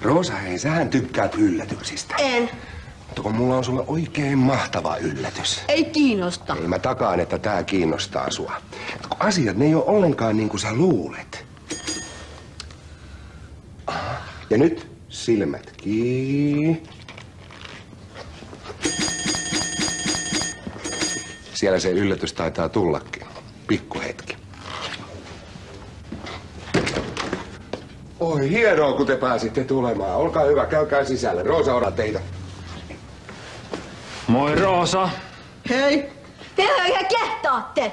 Roosa, hei, sähän tykkäät yllätyksistä. En. Mutta kun mulla on sulle oikein mahtava yllätys. Ei kiinnosta. Ei, mä takaan, että tää kiinnostaa sua. Kun asiat, ne ei ole ollenkaan niin kuin sä luulet. Ja nyt silmät kiinni. Siellä se yllätys taitaa tullakin. Pikku hetki. Oi, hienoa, kun te pääsitte tulemaan. Olkaa hyvä, käykää sisälle. Roosa odottaa teitä. Moi, Roosa. Hei. Tehän ihan kehtaatte.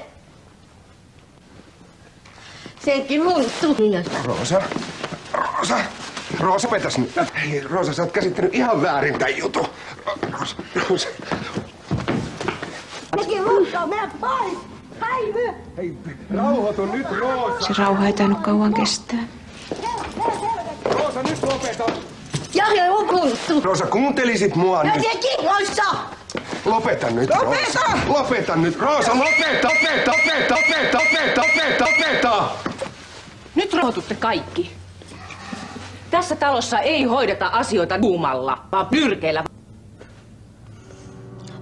Senkin muuttuu. Roosa. Roosa, vetäs nyt. Hei, Roosa, sä oot käsittänyt ihan väärin tän jutun. Roosa. Nekin muuttuu, mene pois. Häivy. Hei, rauhoitu nyt, Roosa. Se rauha ei tainnut kauan kestää. Roosa, nyt lopeta. Jari on muuttuu. Roosa, kuuntelisit mua nyt. Mä kiinnoissa. Lopeta nyt, Roosa. Lopeta nyt, Roosa. Lopeta. Nyt rauhoitutte kaikki. Tässä talossa ei hoideta asioita kuumalla, vaan pyrkeillä.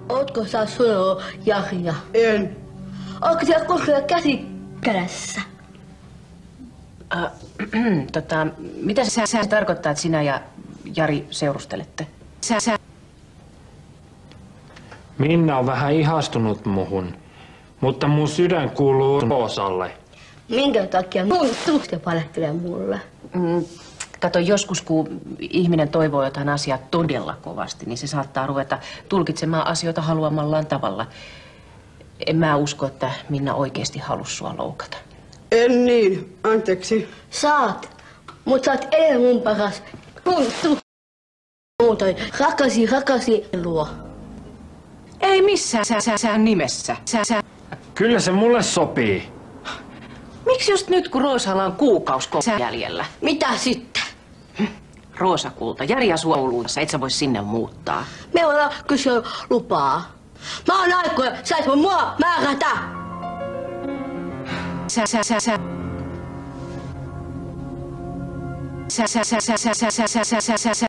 Ootko sä sunoo Jaria? En. Ootko siellä koskaan käsi kädessä? Mitä sä tarkoittaa, että sinä ja Jari seurustelette? Minna on vähän ihastunut muhun, mutta mun sydän kuuluu Roosalle. Minkä takia muuttuu se valehtelee mulle? Kato, joskus kun ihminen toivoo jotain asiaa todella kovasti, niin se saattaa ruveta tulkitsemaan asioita haluamallaan tavalla. En mä usko, että Minna oikeasti halusi sua loukata. En niin. Anteeksi. Saat, mut sä oot edelleen mun paras. Muuttuu. Muutoin rakasi luo. Ei missään nimessä. Kyllä se mulle sopii. Miksi just nyt, kun Roosalla on kuukausi jäljellä? Mitä sitten? Roosa kulta, Jari asuu Oulussa, et sä voi sinne muuttaa. Me ollaan kysyä lupaa. Mä oon aikoja, sä et voi mua määrätä. Sä